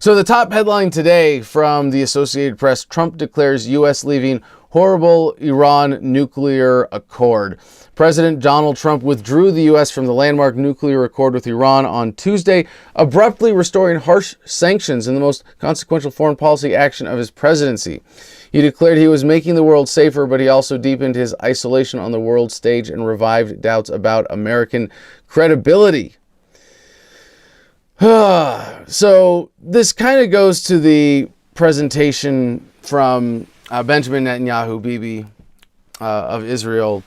So the top headline today from the Associated Press: Trump declares U.S. leaving horrible Iran nuclear accord. President Donald Trump withdrew the U.S. from the landmark nuclear accord with Iran on Tuesday, abruptly restoring harsh sanctions in the most consequential foreign policy action of his presidency. He declared he was making the world safer, but he also deepened his isolation on the world stage and revived doubts about American credibility. So this kind of goes to the presentation from Benjamin Netanyahu, Bibi, of Israel,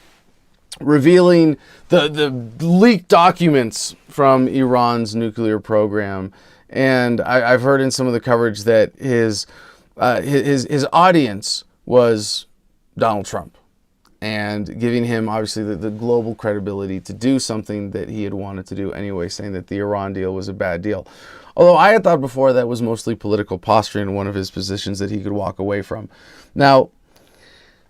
revealing the leaked documents from Iran's nuclear program. And I've heard in some of the coverage that his audience was Donald Trump, and giving him obviously the global credibility to do something that he had wanted to do anyway, saying that the Iran deal was a bad deal. Although I had thought before that was mostly political posturing in one of his positions that he could walk away from. Now,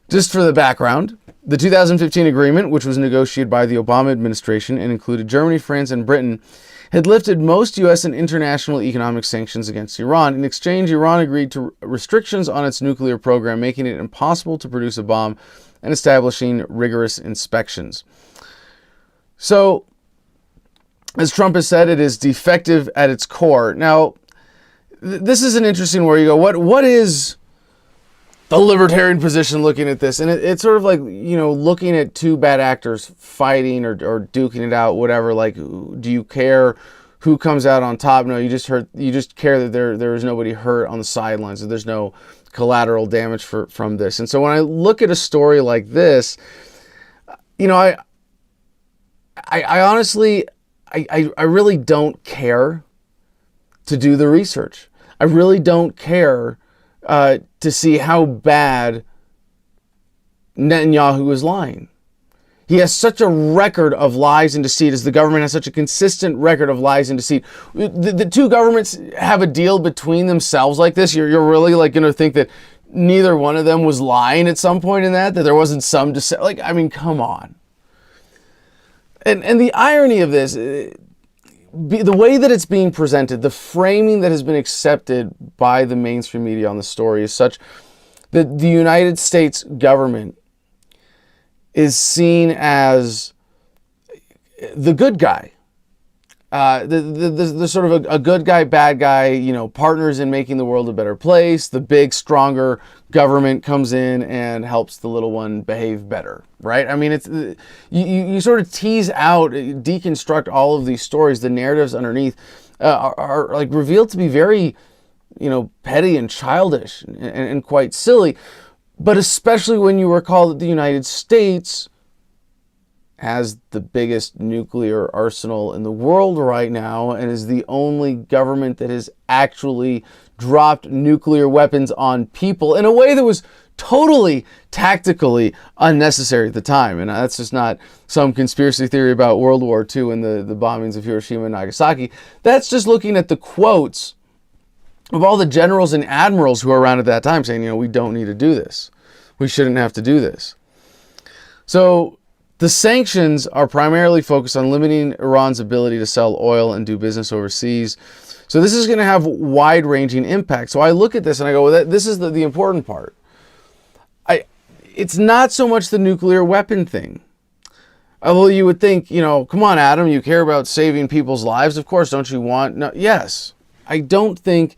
just for the background, the 2015 agreement, which was negotiated by the Obama administration and included Germany, France, and Britain, had lifted most U.S. and international economic sanctions against Iran. In exchange, Iran agreed to restrictions on its nuclear program, making it impossible to produce a bomb and establishing rigorous inspections. So, as Trump has said, it is defective at its core. Now, this is an interesting where you go, what is the libertarian position looking at this? And it's sort of like, looking at two bad actors fighting or duking it out, whatever. Like, do you care who comes out on top? No, you just care that there is nobody hurt on the sidelines, that there's no collateral damage from this. And so when I look at a story like this, I honestly, I really don't care to do the research. I really don't care to see how bad Netanyahu is lying. He has such a record of lies and deceit, as the government has such a consistent record of lies and deceit. The two governments have a deal between themselves like this. You're really going to think that neither one of them was lying at some point in that there wasn't some deceit. Come on. And the irony of this, the way that it's being presented, the framing that has been accepted by the mainstream media on the story is such that the United States government is seen as the good guy, the sort of a good guy, bad guy, partners in making the world a better place. The big, stronger government comes in and helps the little one behave better, right? It's you sort of tease out, deconstruct all of these stories. The narratives underneath are like revealed to be very, petty and childish and quite silly. But especially when you recall that the United States has the biggest nuclear arsenal in the world right now and is the only government that has actually dropped nuclear weapons on people in a way that was totally tactically unnecessary at the time. And that's just not some conspiracy theory about World War II and the bombings of Hiroshima and Nagasaki. That's just looking at the quotes of all the generals and admirals who were around at that time saying, we don't need to do this. We shouldn't have to do this. So the sanctions are primarily focused on limiting Iran's ability to sell oil and do business overseas. So this is going to have wide-ranging impact. So I look at this and I go, well, this is the important part. It's not so much the nuclear weapon thing. Although you would think, come on, Adam, you care about saving people's lives. Of course, don't you want? No, yes. I don't think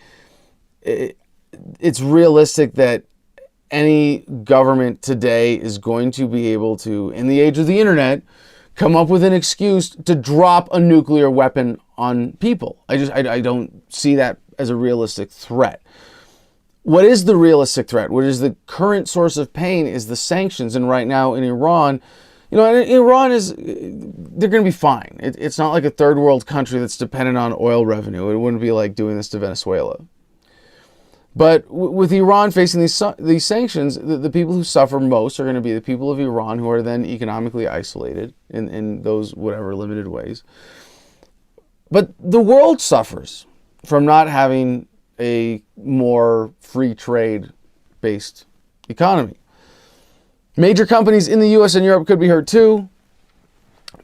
it's realistic that any government today is going to be able to, in the age of the internet, come up with an excuse to drop a nuclear weapon on people. I don't see that as a realistic threat. What is the realistic threat? What is the current source of pain is the sanctions. And right now in Iran, Iran they're going to be fine. It's not like a third world country that's dependent on oil revenue. It wouldn't be like doing this to Venezuela. But with Iran facing these sanctions, the people who suffer most are going to be the people of Iran, who are then economically isolated in those whatever limited ways. But the world suffers from not having a more free trade based economy. Major companies in the US and Europe could be hurt too.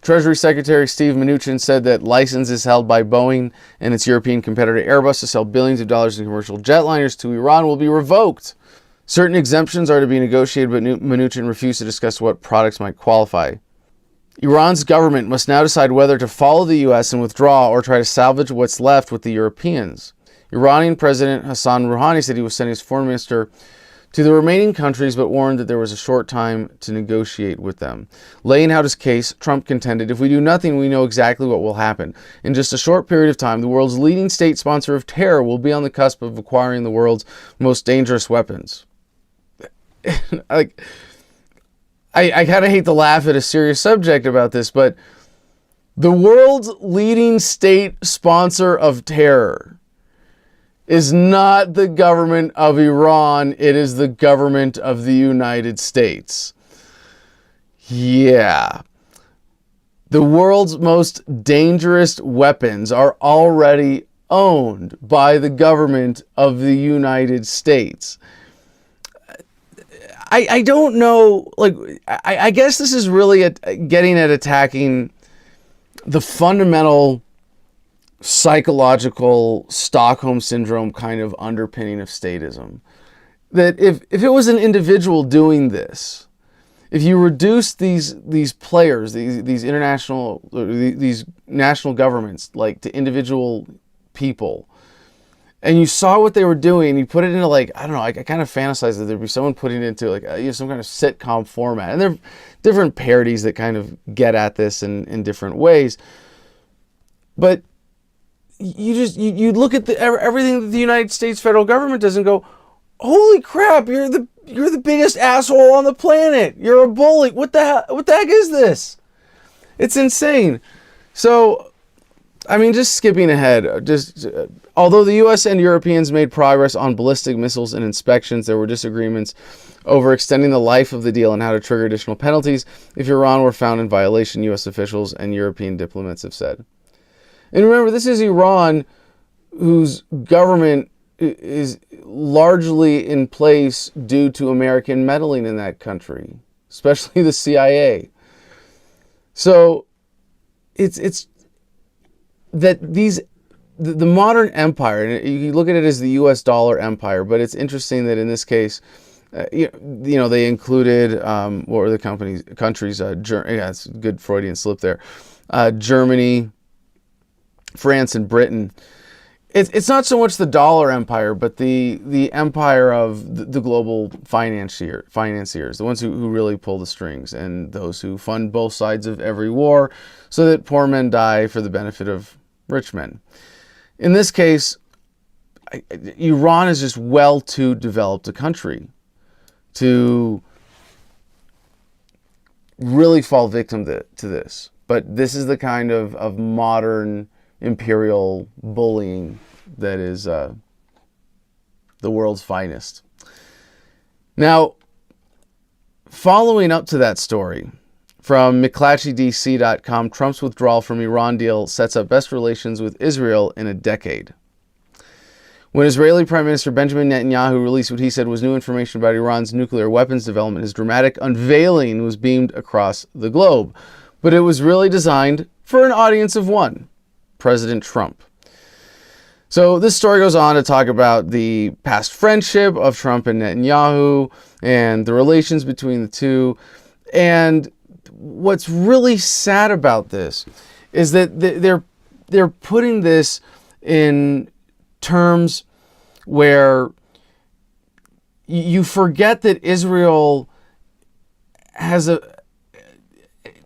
Treasury Secretary Steve Mnuchin said that licenses held by Boeing and its European competitor Airbus to sell billions of dollars in commercial jetliners to Iran will be revoked. Certain exemptions are to be negotiated, but Mnuchin refused to discuss what products might qualify. Iran's government must now decide whether to follow the U.S. and withdraw or try to salvage what's left with the Europeans. Iranian President Hassan Rouhani said he was sending his foreign minister to the remaining countries, but warned that there was a short time to negotiate with them. Laying out his case, Trump contended, if we do nothing, we know exactly what will happen. In just a short period of time, the world's leading state sponsor of terror will be on the cusp of acquiring the world's most dangerous weapons. I kind of hate to laugh at a serious subject about this, but the world's leading state sponsor of terror is not the government of Iran. It is the government of the United States. Yeah. The world's most dangerous weapons are already owned by the government of the United States. I don't know, I guess this is really getting at attacking the fundamental psychological Stockholm Syndrome kind of underpinning of statism. That if it was an individual doing this, if you reduce these players, these international, these national governments, like to individual people, and you saw what they were doing, you put it into I don't know, I kind of fantasize that there'd be someone putting it into some kind of sitcom format. And there are different parodies that kind of get at this in different ways. But you look at everything that the United States federal government does and go, holy crap, you're the biggest asshole on the planet. You're a bully. What the heck is this? It's insane. So, I mean, just skipping ahead, although the U.S. and Europeans made progress on ballistic missiles and inspections, there were disagreements over extending the life of the deal and how to trigger additional penalties if Iran were found in violation, U.S. officials and European diplomats have said. And remember, this is Iran, whose government is largely in place due to American meddling in that country, especially the CIA. So it's that the modern empire, and you look at it as the U.S. dollar empire, but it's interesting that in this case, they included, what were the countries? It's a good Freudian slip there. Germany, France, and Britain. It's not so much the dollar empire, but the empire of the global financiers, the ones who really pull the strings, and those who fund both sides of every war so that poor men die for the benefit of rich men. In this case, Iran is just well too developed a country to really fall victim to this. But this is the kind of modern imperial bullying that is the world's finest. Now, following up to that story, from McClatchydC.com, Trump's withdrawal from Iran deal sets up best relations with Israel in a decade. When Israeli Prime Minister Benjamin Netanyahu released what he said was new information about Iran's nuclear weapons development, his dramatic unveiling was beamed across the globe. But it was really designed for an audience of one, President Trump. So this story goes on to talk about the past friendship of Trump and Netanyahu and the relations between the two. And what's really sad about this is that they're putting this in terms where you forget that Israel has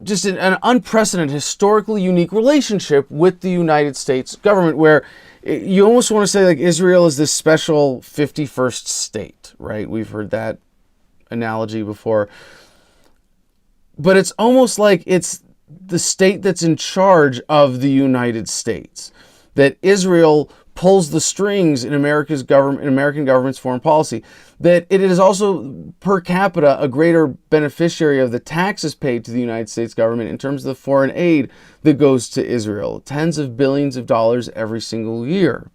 just an unprecedented, historically unique relationship with the United States government, where you almost want to say Israel is this special 51st state, right? We've heard that analogy before. But it's almost like it's the state that's in charge of the United States, that Israel pulls the strings in American government's foreign policy, that it is also per capita a greater beneficiary of the taxes paid to the United States government in terms of the foreign aid that goes to Israel, tens of billions of dollars every single year.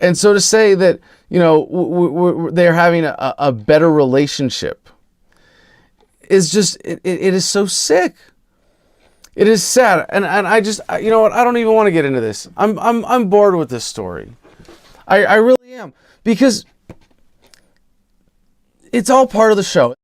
And so to say that, they're having a better relationship is just, it is so sick. It is sad, and you know what? I don't even want to get into this. I'm bored with this story. I really am, because it's all part of the show.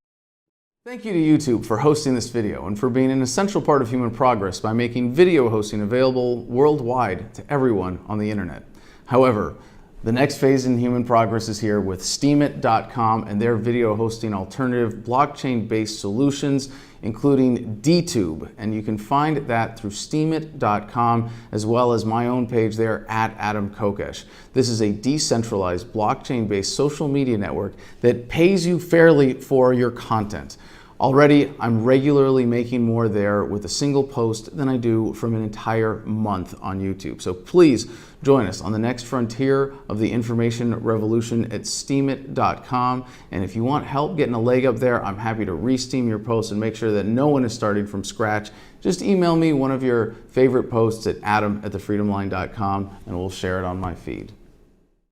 Thank you to YouTube for hosting this video and for being an essential part of human progress by making video hosting available worldwide to everyone on the internet. However, the next phase in human progress is here with Steemit.com and their video hosting alternative blockchain-based solutions, including DTube. And you can find that through Steemit.com, as well as my own page there at Adam Kokesh. This is a decentralized blockchain-based social media network that pays you fairly for your content. Already, I'm regularly making more there with a single post than I do from an entire month on YouTube. So please join us on the next frontier of the information revolution at Steemit.com. And if you want help getting a leg up there, I'm happy to re-steam your posts and make sure that no one is starting from scratch. Just email me one of your favorite posts at adam@thefreedomline.com and we'll share it on my feed.